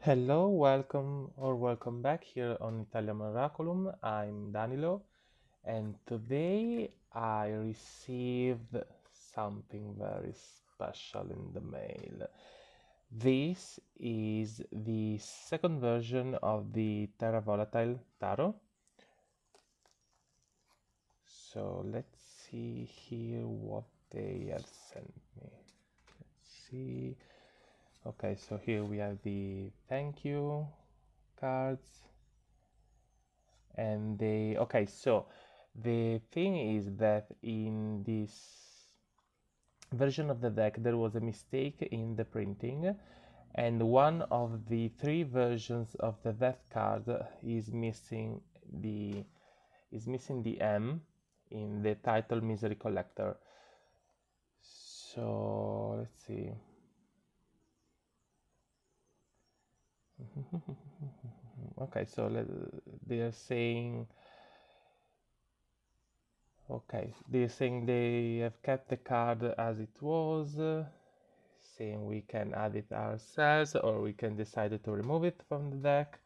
Hello, welcome back here on Italian.oraculum. I'm Danilo, and today I received something very special in the mail. This is the second version of the Terra Volatile tarot. So let's see here what they have sent me. Let's see. Okay, so here we have the thank you cards. And so the thing is that in this version of the deck there was a mistake in the printing, and one of the three versions of the death card is missing the M in the title Misery Collector. So let's see. Okay, so they are saying they have kept the card as it was, saying we can add it ourselves or we can decide to remove it from the deck.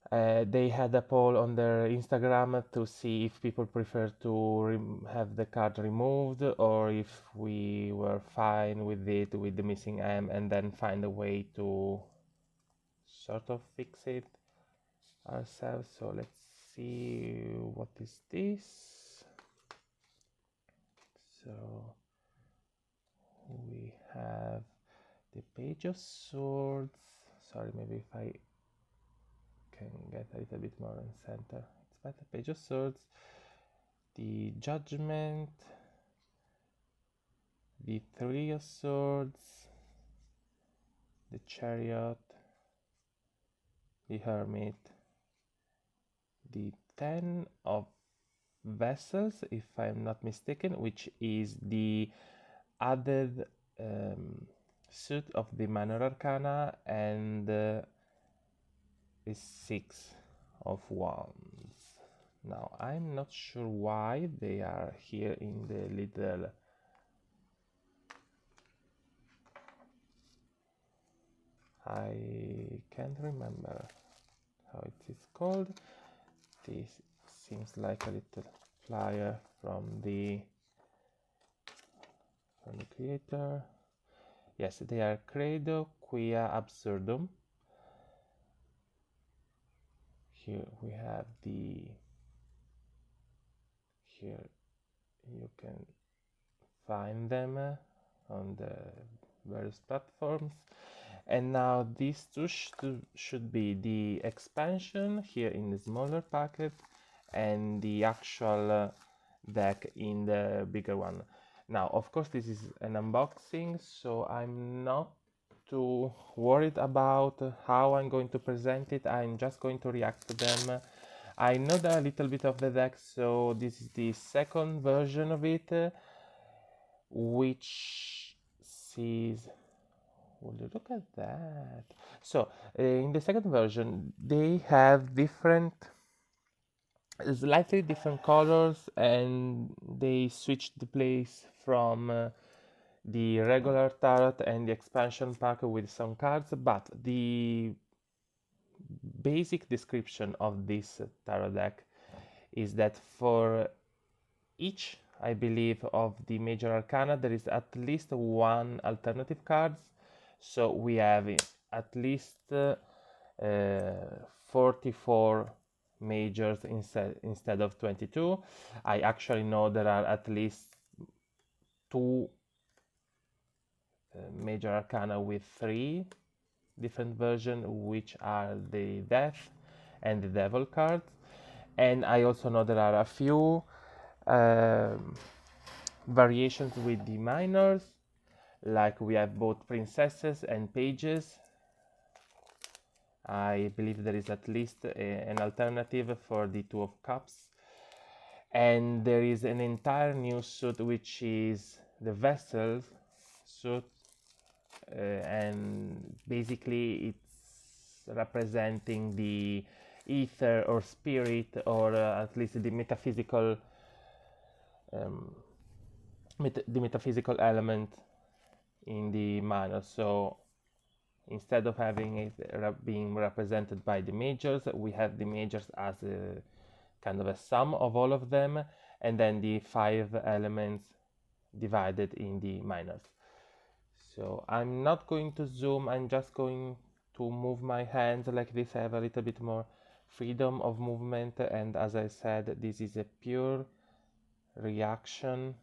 They had a poll on their Instagram to see if people prefer to have the card removed or if we were fine with it, with the missing M, and then find a way to sort of fix it ourselves. So let's see, what is this? So we have the Page of Swords. Sorry, maybe if I can get a little bit more in center, it's better. Page of Swords, the Judgment, the Three of Swords, the Chariot, the Hermit, the Ten of Vessels, if I'm not mistaken, which is the added suit of the Minor Arcana, and the Six of Wands. Now I'm not sure why they are here in the little I can't remember how it is called. This seems like a little flyer from the creator. Yes, they are Credo Quia Absurdum. Here we have here you can find them on the various platforms. And now these two should be the expansion here in the smaller packet and the actual deck in the bigger one. Now, of course, this is an unboxing, so I'm not too worried about how I'm going to present it. I'm just going to react to them. I know a little bit of the deck, so this is the second version of it, which sees, would you look at that? So in the second version they have slightly different colors, and they switched the place from the regular tarot and the expansion pack with some cards, but the basic description of this tarot deck is that for each, I believe, of the major arcana there is at least one alternative cards. So we have at least 44 majors instead of 22. I actually know there are at least two major arcana with three different versions, which are the Death and the Devil cards. And I also know there are a few variations with the minors, like we have both princesses and pages. I believe there is at least an alternative for the Two of Cups. And there is an entire new suit, which is the Vessel suit, and basically it's representing the ether or spirit, or at least the metaphysical element in the minor. So instead of having it being represented by the majors, we have the majors as a kind of a sum of all of them, and then the 5 elements divided in the minors. So I'm not going to zoom, I'm just going to move my hands like this. I have a little bit more freedom of movement, and as I said, this is a pure reaction.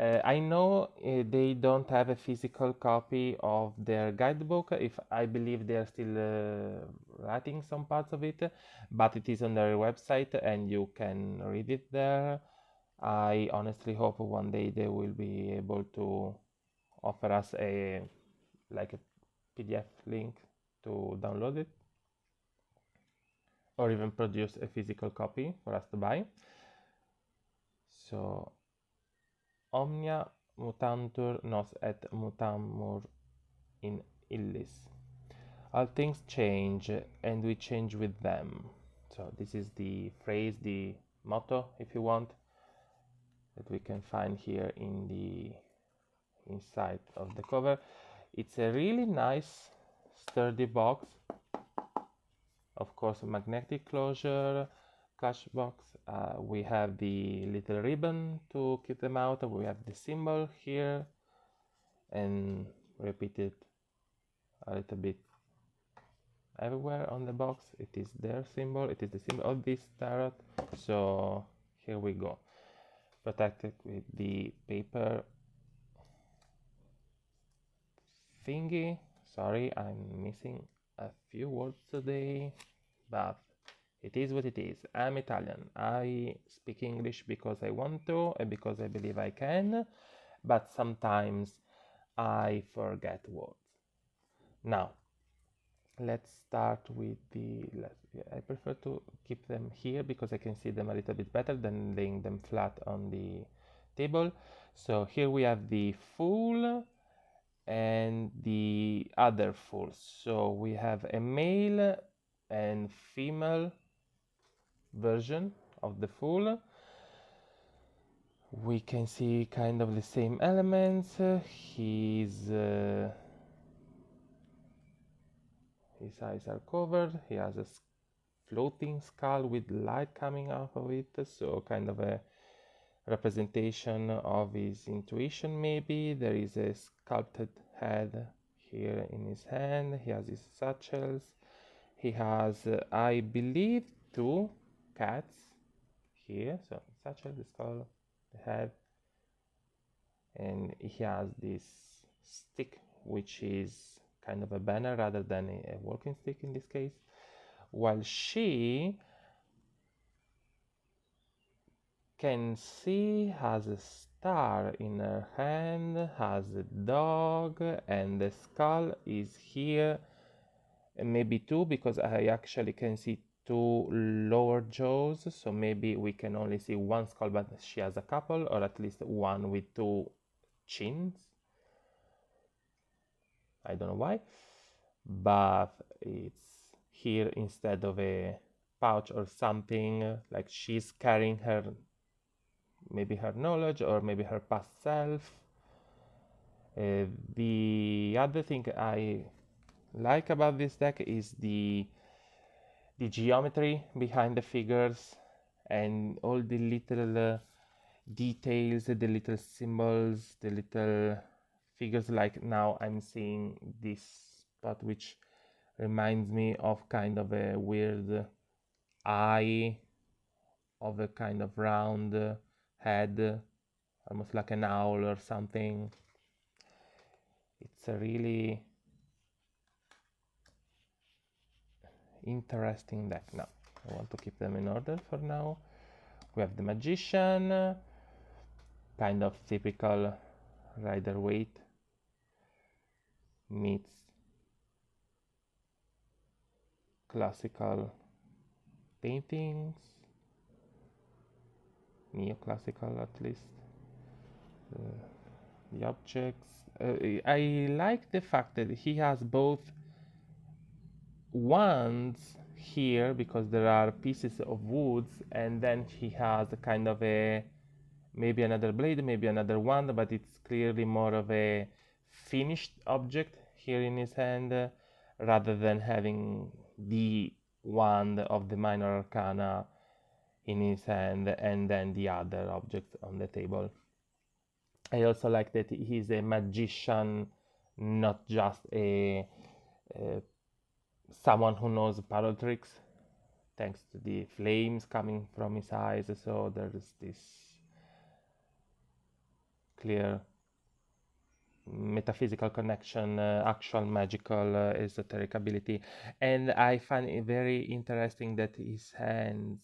I know they don't have a physical copy of their guidebook. If I believe they are still writing some parts of it, but it is on their website and you can read it there. I honestly hope one day they will be able to offer us a PDF link to download it, or even produce a physical copy for us to buy. So omnia mutantur nos et mutamur in illis. All things change and we change with them. So this is the phrase, the motto, if you want, that we can find here in the inside of the cover. It's a really nice sturdy box, of course, a magnetic closure, cash box. We have the little ribbon to keep them out. We have the symbol here, and repeat it a little bit everywhere on the box. It is their symbol. It is the symbol of this tarot. So here we go, protected with the paper thingy. Sorry, I'm missing a few words today, but it is what it is. I'm Italian. I speak English because I want to and because I believe I can, but sometimes I forget words. Now, let's start with the, I prefer to keep them here because I can see them a little bit better than laying them flat on the table. So here we have the Fool and the other Fool. So we have a male and female version of the Fool. We can see kind of the same elements. His eyes are covered. He has a floating skull with light coming out of it, so kind of a representation of his intuition maybe. There is a sculpted head here in his hand. He has his satchels. He has, I believe, 2 cats here. So satchel, the skull, the head, and he has this stick which is kind of a banner rather than a walking stick in this case, while she can see has a star in her hand, has a dog, and the skull is here, and maybe 2 because I actually can see 2 lower jaws, so maybe we can only see 1 skull, but she has a couple, or at least 1 with 2 chins. I don't know why, but it's here instead of a pouch or something, like she's carrying her, maybe her knowledge or maybe her past self. The other thing I like about this deck is the geometry behind the figures and all the little details, the little symbols, the little figures. Like now I'm seeing this spot which reminds me of kind of a weird eye of a kind of round head, almost like an owl or something. It's a really interesting deck. Now I want to keep them in order for now. We have the Magician, kind of typical Rider-Waite meets classical paintings, neoclassical at least. The objects. I like the fact that he has both wands here because there are pieces of woods, and then he has a kind of a maybe another blade, maybe another wand, but it's clearly more of a finished object here in his hand, rather than having the wand of the minor arcana in his hand and then the other objects on the table. I also like that he's a magician, not just a someone who knows parlor tricks, thanks to the flames coming from his eyes. So there's this clear metaphysical connection, actual magical esoteric ability. And I find it very interesting that his hands,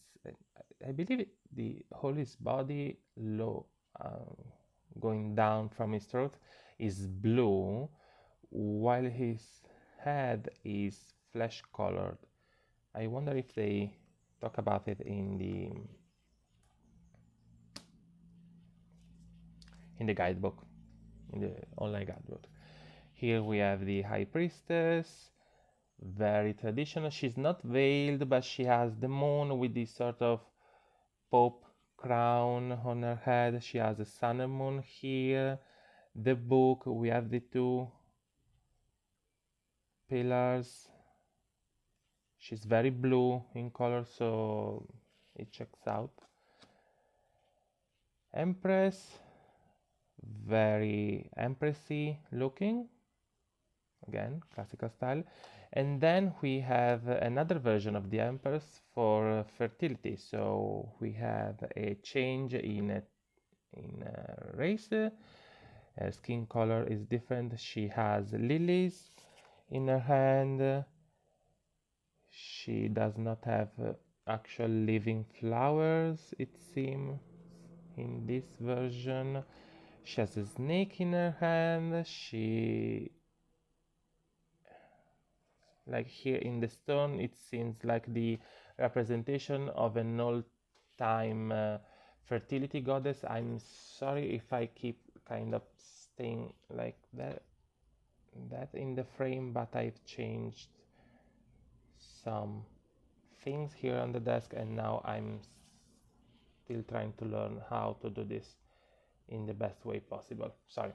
I believe the whole his body low, going down from his throat, is blue, while his head is flesh colored. I wonder if they talk about it in the guidebook, in the online guidebook. Here we have the High Priestess, very traditional. She's not veiled, but she has the moon with this sort of Pope crown on her head. She has a sun and moon here. The book, we have the two pillars. She's very blue in color, so it checks out. Empress, very empressy looking, again classical style. And then we have another version of the empress for fertility. So we have a change in race. Her skin color is different. She has lilies in her hand. She does not have actual living flowers, it seems, in this version. She has a snake in her hand. She, like here in the stone, it seems like the representation of an old time fertility goddess. I'm sorry if I keep kind of staying like that in the frame, but I've changed some things here on the desk, and now I'm still trying to learn how to do this in the best way possible. Sorry.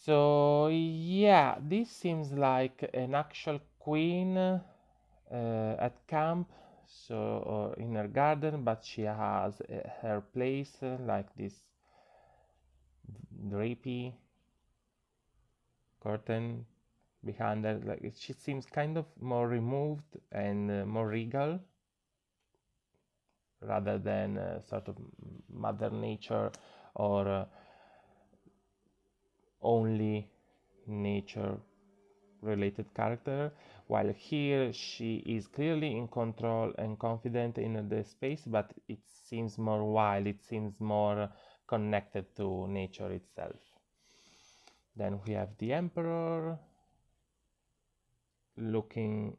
So yeah, this seems like an actual queen at camp, so in her garden, but she has her place like this drapey curtain behind her. Like she seems kind of more removed and more regal, rather than sort of mother nature or only nature related character, while here she is clearly in control and confident in the space, but it seems more wild, it seems more connected to nature itself. Then we have the emperor, looking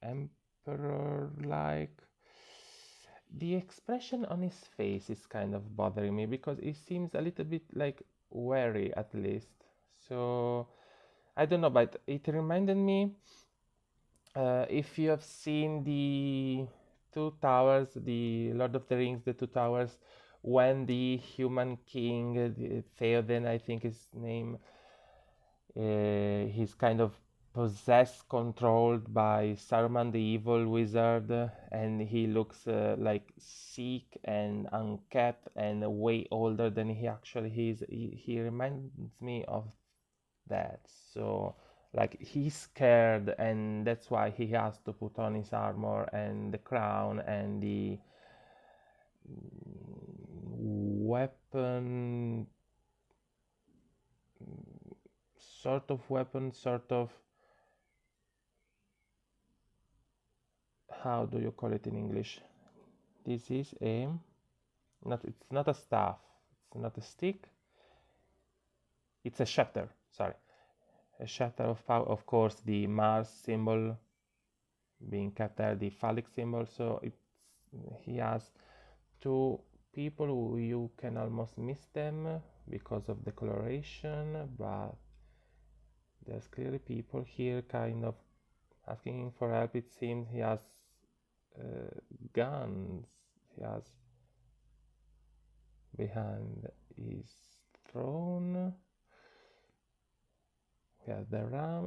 emperor like. The expression on his face is kind of bothering me because it seems a little bit like wary, at least. So I don't know, but it reminded me, if you have seen the Two Towers, the Lord of the Rings, the Two Towers, when the human king, Theoden, I think his name, he's kind of possessed, controlled by Saruman, the evil wizard, and he looks like sick and unkept and way older than he actually is. He reminds me of that. So like he's scared, and that's why he has to put on his armor and the crown and the weapon, sort of weapon, sort of, how do you call it in English? This is a, not, it's not a staff, it's not a stick, it's a scepter, sorry. A scepter of power, of course, the Mars symbol being kept there, the phallic symbol. So it's, he has two people who you can almost miss them because of the coloration, but there's clearly people here kind of asking him for help. It seems he has guns, he has behind his throne. Yeah, the ram.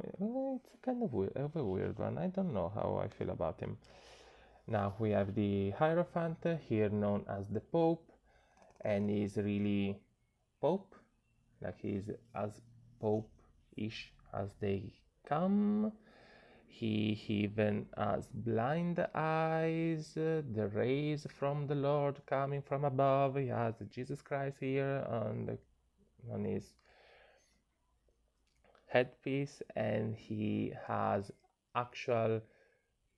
It's kind of weird, a weird one. I don't know how I feel about him. Now we have the Hierophant, here known as the Pope, and he's really Pope, like he's as Pope-ish as they come. He even has blind eyes, the rays from the Lord coming from above. He has Jesus Christ here on his headpiece, and he has actual,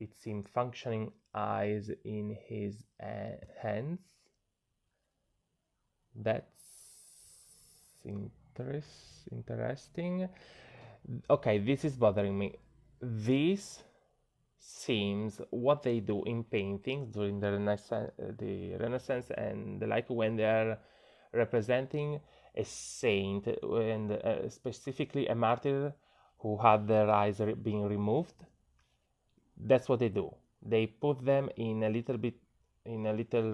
it seems, functioning eyes in his hands. That's interesting. Okay, this is bothering me. This seems what they do in paintings during the Renaissance and the like, when they are representing a saint and specifically a martyr who had their eyes being removed. That's what they do. They put them in a little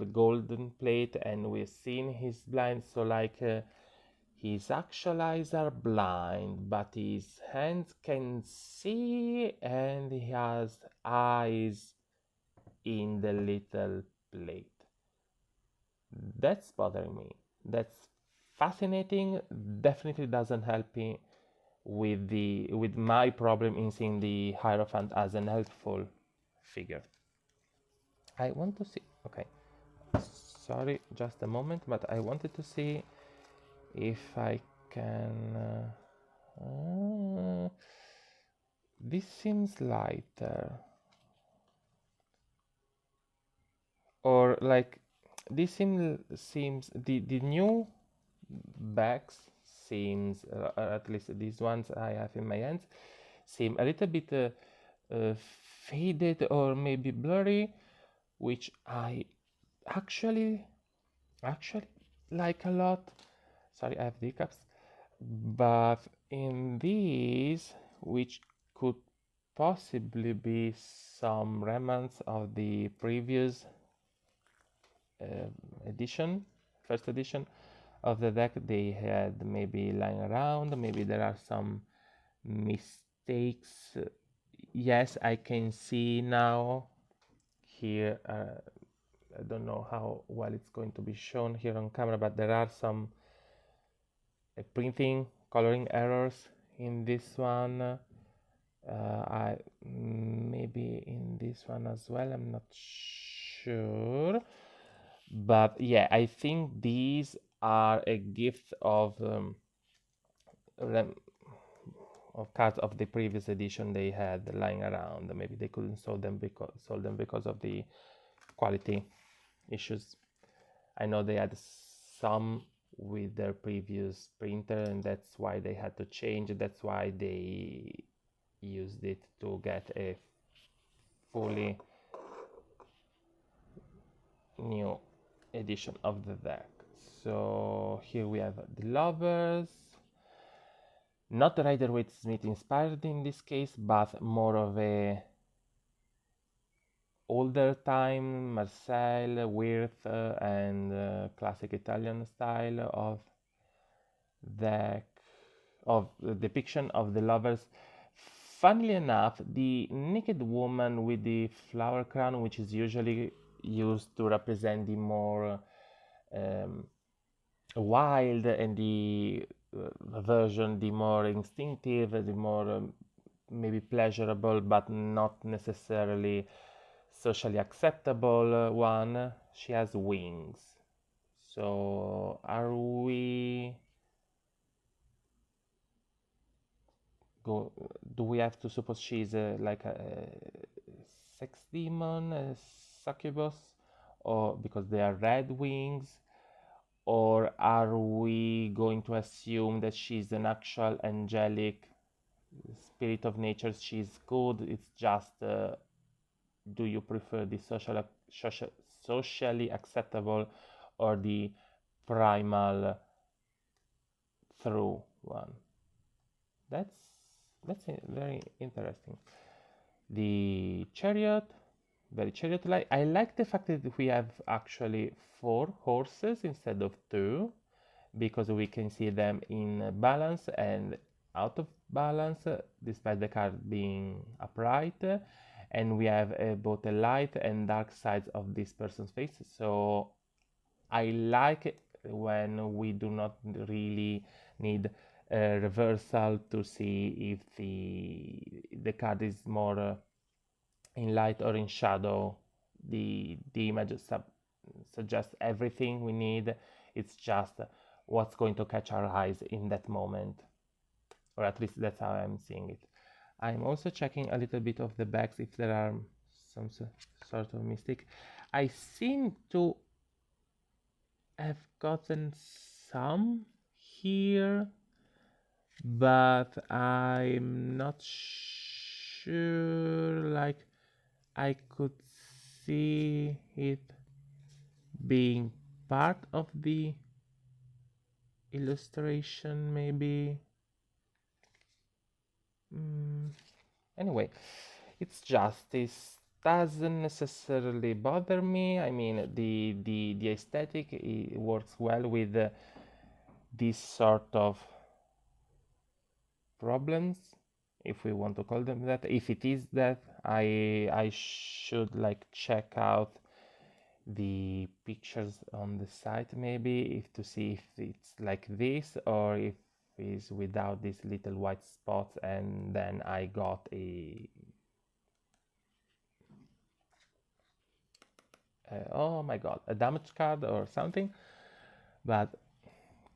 golden plate, and we've seen he's blind, so like his actual eyes are blind, but his hands can see, and he has eyes in the little plate. That's bothering me. That's fascinating. Definitely doesn't help me with my problem in seeing the Hierophant as an helpful figure. I want to see. Okay, sorry, just a moment, but I wanted to see if I can. This seems lighter, or like this seems the new bags seems at least these ones I have in my hands seem a little bit faded or maybe blurry, which I actually like a lot. Sorry, I have the hiccups. But in these, which could possibly be some remnants of the previous edition, first edition of the deck, they had maybe lying around. Maybe there are some mistakes. Yes, I can see now here. I don't know how well it's going to be shown here on camera, but there are some printing coloring errors in this one. I maybe in this one as well, I'm not sure, but yeah, I think these are a gift of cards of the previous edition they had lying around. Maybe they couldn't sold them because of the quality issues. I know they had some with their previous printer, and that's why they had to change. That's why they used it to get a fully new edition of the deck. So here we have the Lovers, not the Rider-Waite-Smith inspired in this case, but more of a older time Marseille, Wirth, and classic Italian style of deck, of the depiction of the lovers. Funnily enough, the naked woman with the flower crown, which is usually used to represent the more wild, and the version, the more instinctive, the more maybe pleasurable, but not necessarily socially acceptable one, she has wings. So are we do we have to suppose she's like a sex demon, a succubus, or because they are red wings, or are we going to assume that she's an actual angelic spirit of nature? She's good, it's just do you prefer the socially acceptable or the primal through one? That's very interesting. The chariot, very chariot-like. I like the fact that we have actually 4 horses instead of 2, because we can see them in balance, and out of balance, despite the card being upright, and we have both a light and dark sides of this person's face. So I like it when we do not really need a reversal to see if the card is more in light or in shadow. The image suggests everything we need. It's just what's going to catch our eyes in that moment, or at least that's how I'm seeing it. I'm also checking a little bit of the backs if there are some sort of mistake. I seem to have gotten some here, but I'm not sure. Like, I could see it being part of the illustration, maybe. Anyway, it's justice doesn't necessarily bother me. I mean, the aesthetic, it works well with this sort of problems, if we want to call them that. If it is that, I should like check out the pictures on the site, maybe, if to see if it's like this or if it's without these little white spots, and then I got a oh my god, a damage card or something. But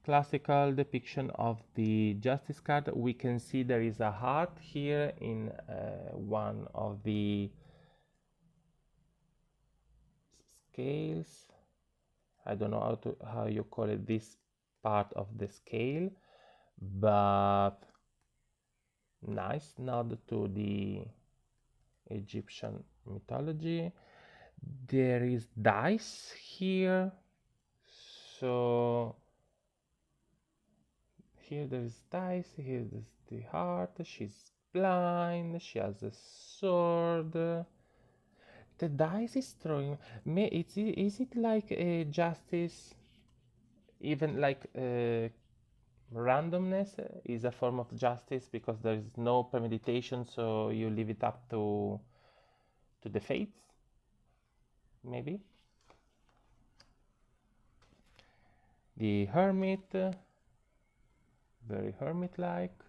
classical depiction of the justice card, we can see there is a heart here in one of the scales. I don't know how you call it, this part of the scale, but nice nod to the Egyptian mythology. There is dice here, so here there is dice, here is the heart, she's blind, she has a sword. The dice is throwing. Is it like a justice? Even like randomness is a form of justice because there is no premeditation, so you leave it up to the fates. Maybe the hermit, very hermit-like.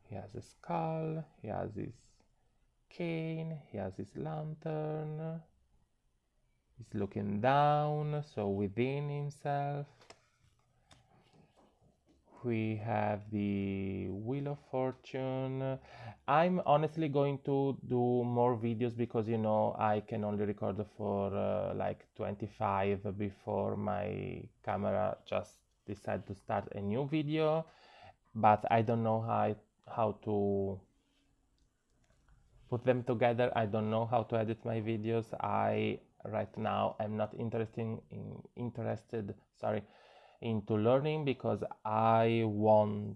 He has a skull. He has his cane. He has his lantern. He's looking down, so within himself. We have the Wheel of Fortune. I'm honestly going to do more videos because, you know, I can only record for like 25 before my camera just decide to start a new video. But I don't know how to put them together. I don't know how to edit my videos. I right now I'm not interested into learning, because I want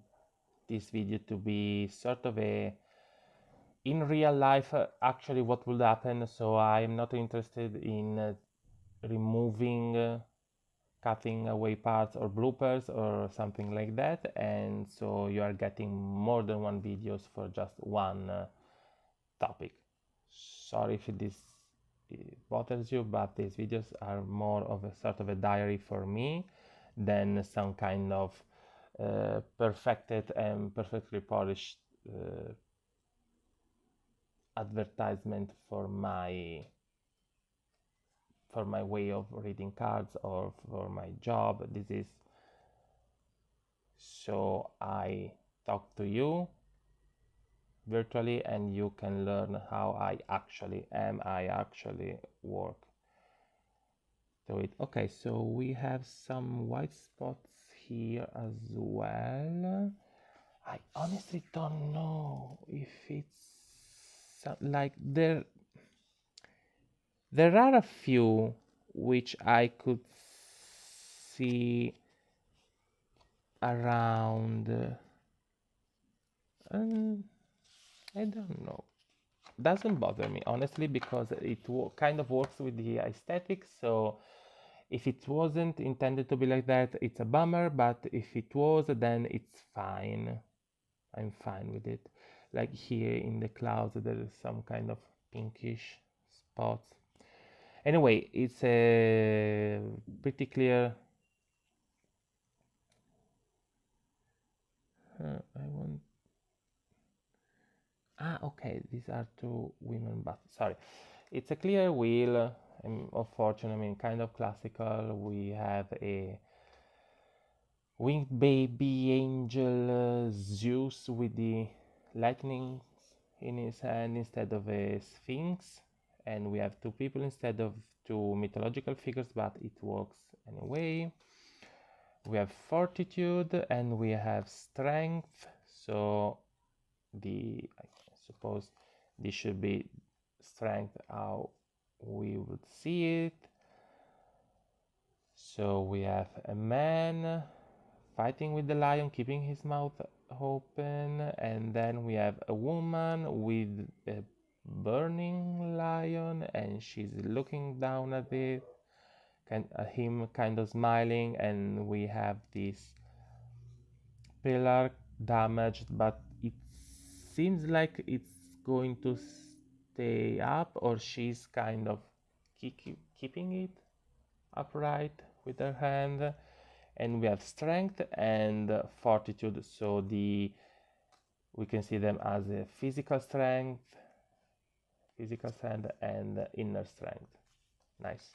this video to be sort of a in real life actually what will happen. So I'm not interested in removing cutting away parts or bloopers or something like that, and so you are getting more than one videos for just one topic. Sorry if this bothers you, but these videos are more of a sort of a diary for me than some kind of perfected and perfectly polished advertisement for my way of reading cards or for my job. This is so I talk to you virtually and you can learn how I actually work to it. Okay, so we have some white spots here as well. I honestly don't know if it's like there are a few which I could see around I don't know. Doesn't bother me honestly, because it kind of works with the aesthetic. So If it wasn't intended to be like that, it's a bummer, but if it was, then it's fine. I'm fine with it. Like here in the clouds, there is some kind of pinkish spots. Anyway, it's a pretty clear. I want. Okay, these are two women, but sorry. It's a clear wheel of fortune. I mean, kind of classical. We have a winged baby angel Zeus with the lightning in his hand instead of a sphinx, and we have two people instead of two mythological figures, but it works anyway. We have fortitude and we have strength, so I suppose this should be strength how we would see it. So we have a man fighting with the lion, keeping his mouth open, and then we have a woman with a burning lion, and she's looking down at it, at him, kind of smiling, and we have this pillar damaged, but it seems like it's going to stay up, or she's kind of keeping it upright with her hand. And we have strength and fortitude, so we can see them as a physical strength and inner strength. Nice.